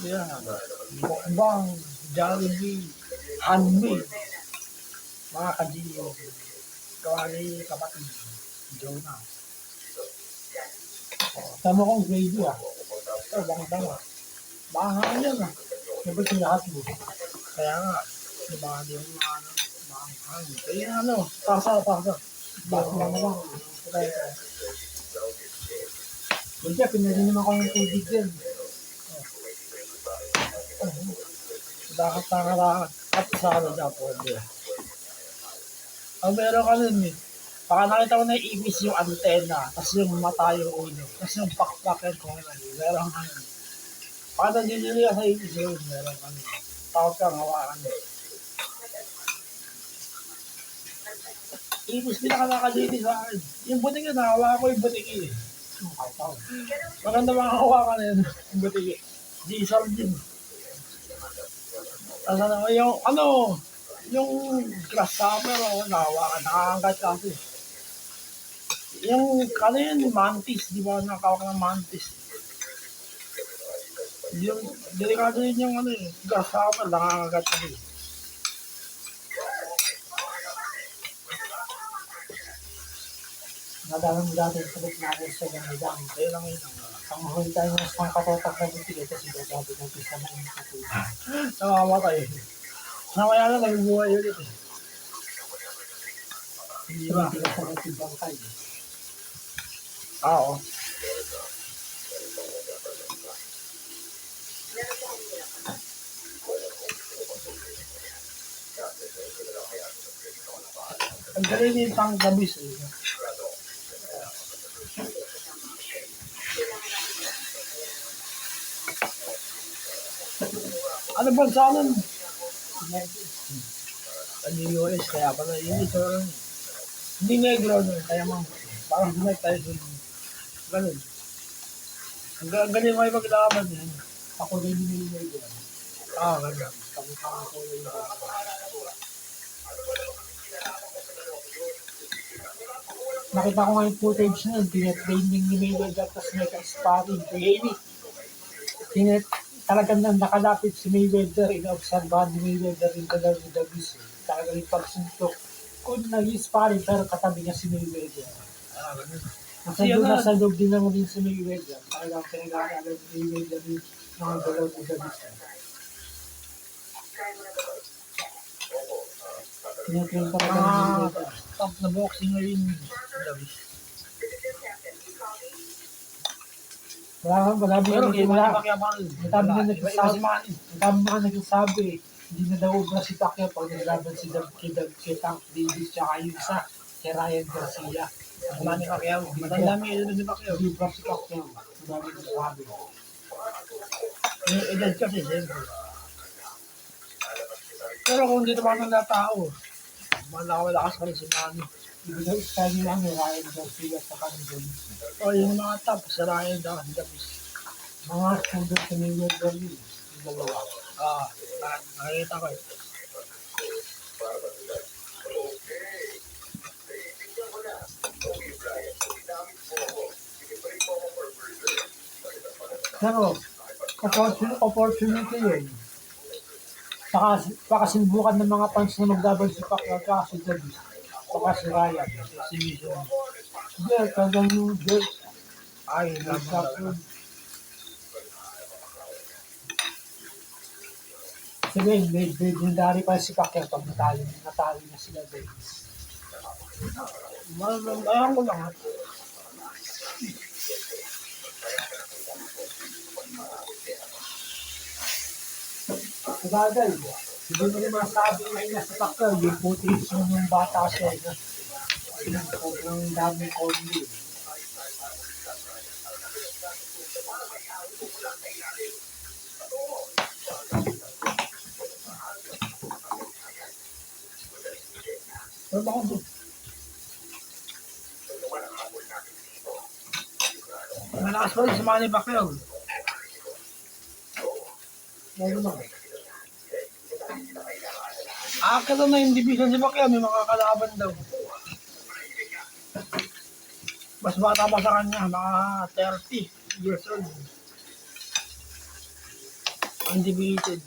Yan. Mukbang, Jollibee, Hanmi, mga ka-Gio. Kawali kapatid, Jonah. Tama kong gravy ah. Ito, bang-bang. Baka yan ah. Diba sinahat mo? Kaya nga, diba yung mga ano, bang-bang. Kaya ano, pasa. Bago Bang na lang. Kaya, Hindi, pinili naman ko ng tubig din. dapat nakarakat at sa ano dyan, pwede. Ang meron ka nun eh. Baka nakita ko na ibis yung antena, tapos yung mata yung ulo, tapos yung pakpakin ko na yun. Meron ka nun. Baka nandiyo sa ibis yun, meron ka nun. Takot kang hawakan yun. Ibis pinakanakadili sa akin. Yung butik yun, hawakan ko yung butik eh. Maganda mga hawakan na yun, yung butik eh. Diesel din. Tapos ano, yung grasshopper o nahawakan, nakakangkat kasi. Yung ano yun, mantis, di ba nakawak ng mantis? Yung delikado yun yung ano eh, grasshopper, nakakangkat kasi. Nadalang mo dati sa natin sa ganidang. Kaya lang yun Ang huli tayo ng isang katotak na bitigay kasi gagabi ng pisa na yung katulad. namamatay. Namaya na, nabubuhay ulit eh. Di ba? Hindi ka sa natibang kayo. Oo. Ang galing yung tanggabis eh. Ano ba sa akin? Ano yung US, kaya pala yun ito lang. Hindi negro nun, kaya parang humay tayo dun. Ganun. Ang galing mo yung maglaban eh. Ako rin yung nilagay yan. Ganun. Kamukha ko yung nakita ko nga yung footage na yun, tinetraining ni Mayweather tapos may ka-sparring kay Haley. Talagang nang nakalapit si Mayweather, ina-obserbahan ni Mayweather yung kagawin ni Davis. Talagang yung pagsuntok. Kung nag-sparring pero katabi niya si Mayweather. Ganun. Nasa loob din naman din si Mayweather. Talagang pinag-aaral ni Mayweather yung mga galaw ni Davis. Tinatrain talaga ni Mayweather. Top na boxing ngayon. Davis. Wala Pero kay Manny wala. Pacquiao pa rin. Ang dami na Iba si Manny. nagsasabi, hindi na daw ubra si Pacquiao pag naglaban si kay Tank Davis tsaka yung isa, kay Ryan Garcia. Manny Pacquiao. Matanda mo yun si Pacquiao. Hindi ubra si Pacquiao. Ang dami nagsasabi. Yung edad kasi, siyempre. Pero kung dito matanda tao, malakas pa rin si Manny. Ibigay sa nila ni Ryan Garcia sa kanil. O yung mga top, si Ryan si Davis. Mga student sa Mayweather yun. Yung dalawa. Nakikita ko eh. Pero, opportunity yun. Baka sinubukan ng mga fans na maglaban si Pacquiao at si Davis. Baka si Ryan. Si Mission. Hindi, talagang yung Dirk. Ay, laban. Sabihin, may legendary pa si Pacquiao pag natalo na sila Davis. Ayaw ko lang. Sabagay, hindi mo rin masabi ngayon na sa Pacquiao, yung footage yung bata siya. Yung sobrang daming kondi. Pero baka doon. Malakas pa rin si Manny Pacquiao. Lalo na. Akit na yung division si Pacquiao, may mga kalaban daw. Mas bata pa sa kanya, mga 30 years old. undefeated.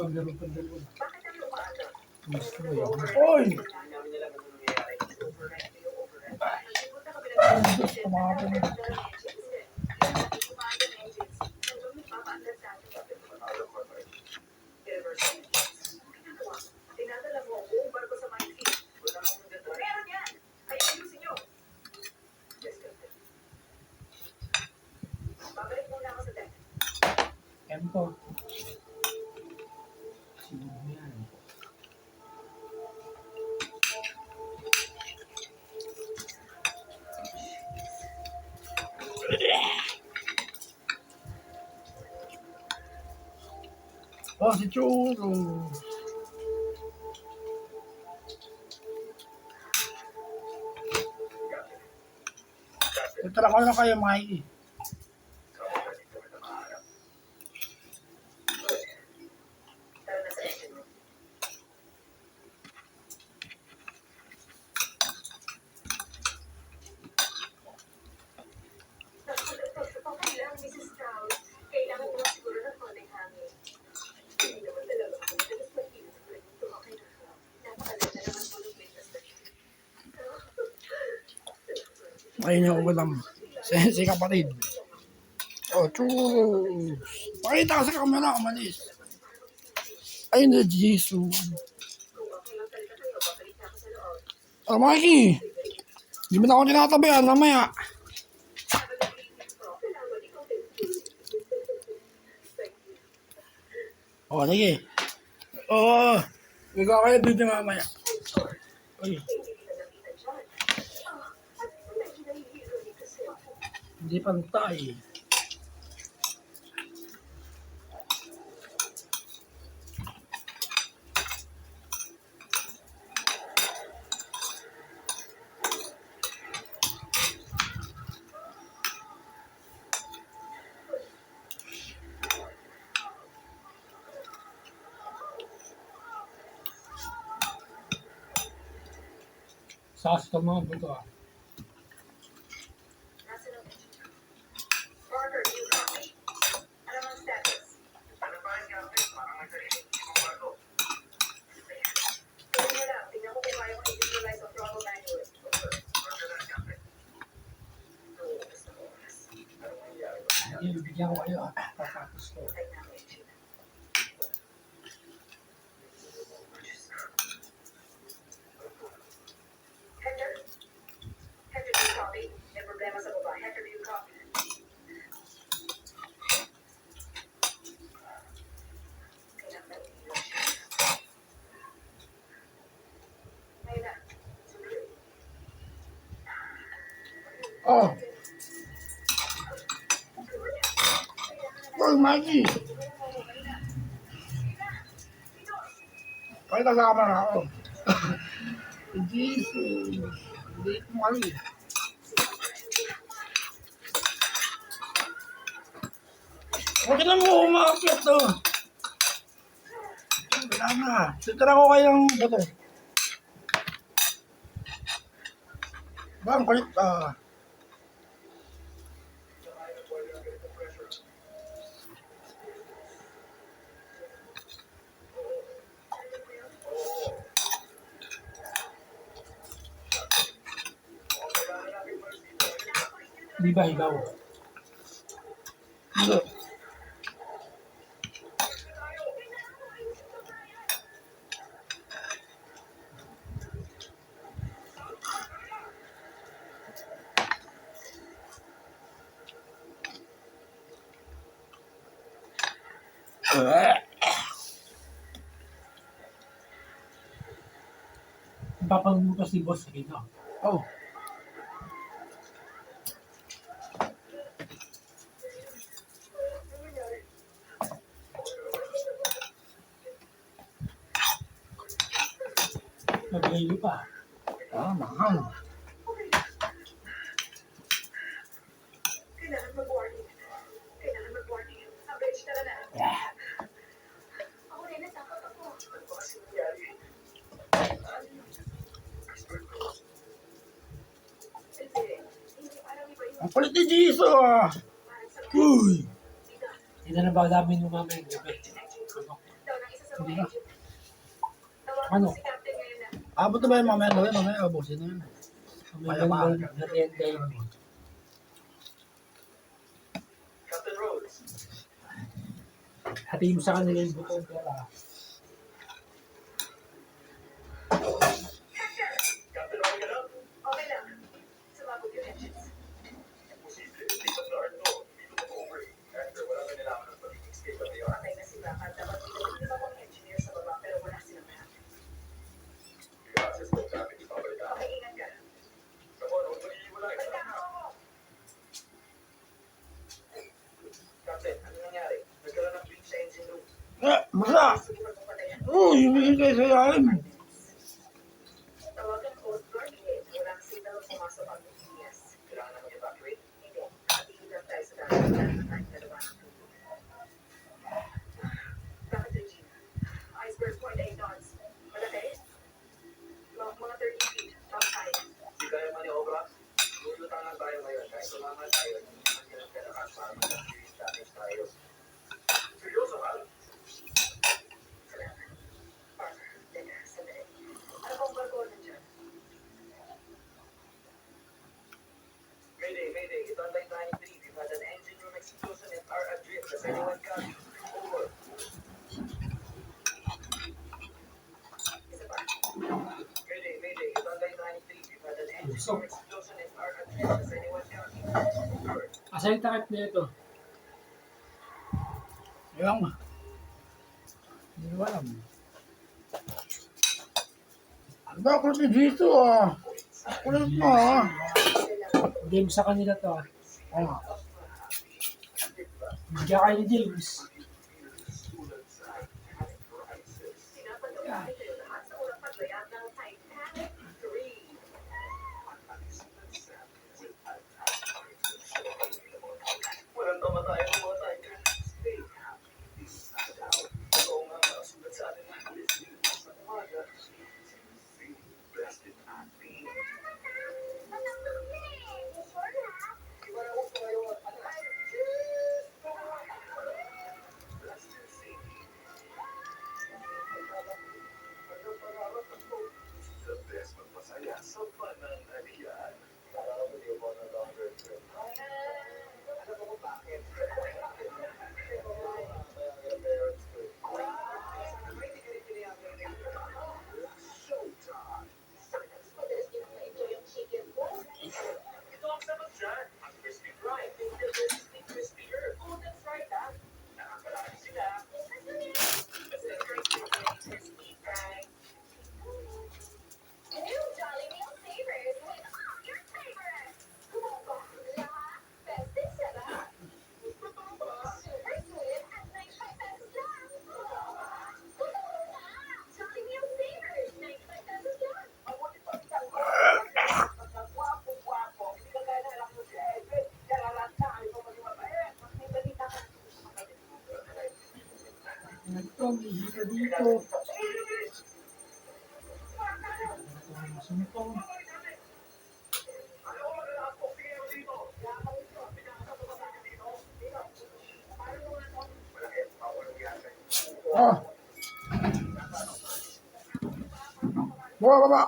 Maglaro pa dalawa. Gusto mo yun? Oy! Diyos, kumakain. Tempo. Sino yan? Oh, si Churo. Tara ko na kayo, Mikey. Ayun yung ulam. Si kapatid. Oh, Churo. Pakita ka sa camera, umalis. Ayun na, Jesus. Oh, Mikey. Hindi mo na ako tinatabihan, mamaya. Oh, sige. Oo. Ikaw kayo dito mamaya. Uy. Hindi pantay. Sas ka mga buto ah. Bibigyan ko kayo ah. Tatapos ko. Oh. Oh, Mikey. Pakita sa camera ako. Jesus. Hindi ko mali. Huwag na mo umakit to. Wala na. Sitira ko kayong buto. Bang, kulit ah. Di ba hilaw? Hindi. Papagbukas si boss sa ito. Oh. Naglayo pa. Ah, mahal. Ang kulit ni Jisoo ah. Uy. Hindi na ba namin yung mamaya gabi? Hindi na. Ano? Abot na ba yung mamaya gawin? Mamaya abusin na yun. May ganun merienda yun. Hatiin mo sa kanila yung buto pera. Masa! Uy, humingin kayo sa ilalim. So, asa yung takip na ito? Ewan mo. Hindi ko alam. Ang kulit ni Jisoo ah. Kulit mo ah. Game sa kanila to ah. Oo nga. Bigyan kayo ni James. Ito, may hika dito. Sumpong. Ah. Baba.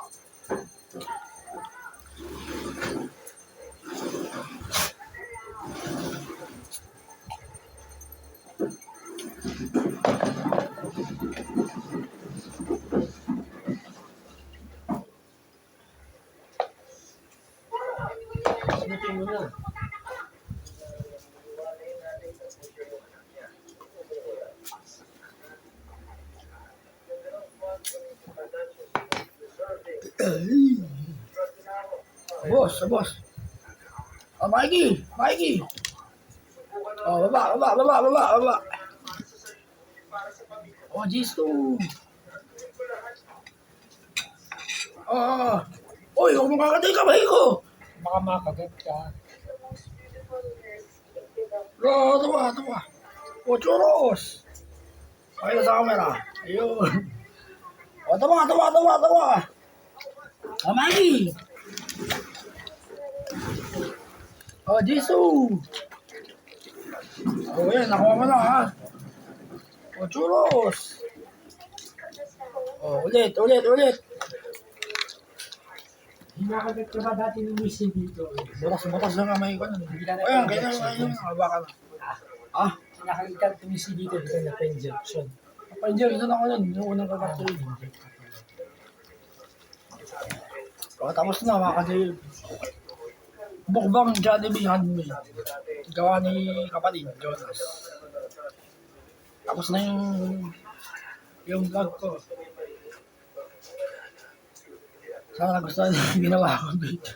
Sumpong mo na. Boss. Oh, Mikey. Oh, baba. Oh, Jisoo. Oh. Uy, huwag mo kakatay kamay ko. Baka makagat ka. Tawa. Oh, churros. Pakita sa camera. Ayun. Oh, tawa. Oh, Mikey. Oh, Jisoo! Oh, yan, nakuha mo na ha. Oh, churros! Oh, ulit. Hinakagat ka ba dati ng Missy dito? Butas na kamay ko nun. Hindi ka na Ayan, pa-injection. kailangan hawakan. Ah, Hinakagat ka ng Missy dito, hindi ka na pa-injection. pa-injection ako nun, yung unang kakatuloy. Tapos na, mga kadil. Bukbang Jollibee handmade. Gawa ni kapatid, Jonas. Tapos na yung vlog ko. Sana gusto nyo yung ginawa ko dito.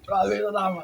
Grabe ito tama.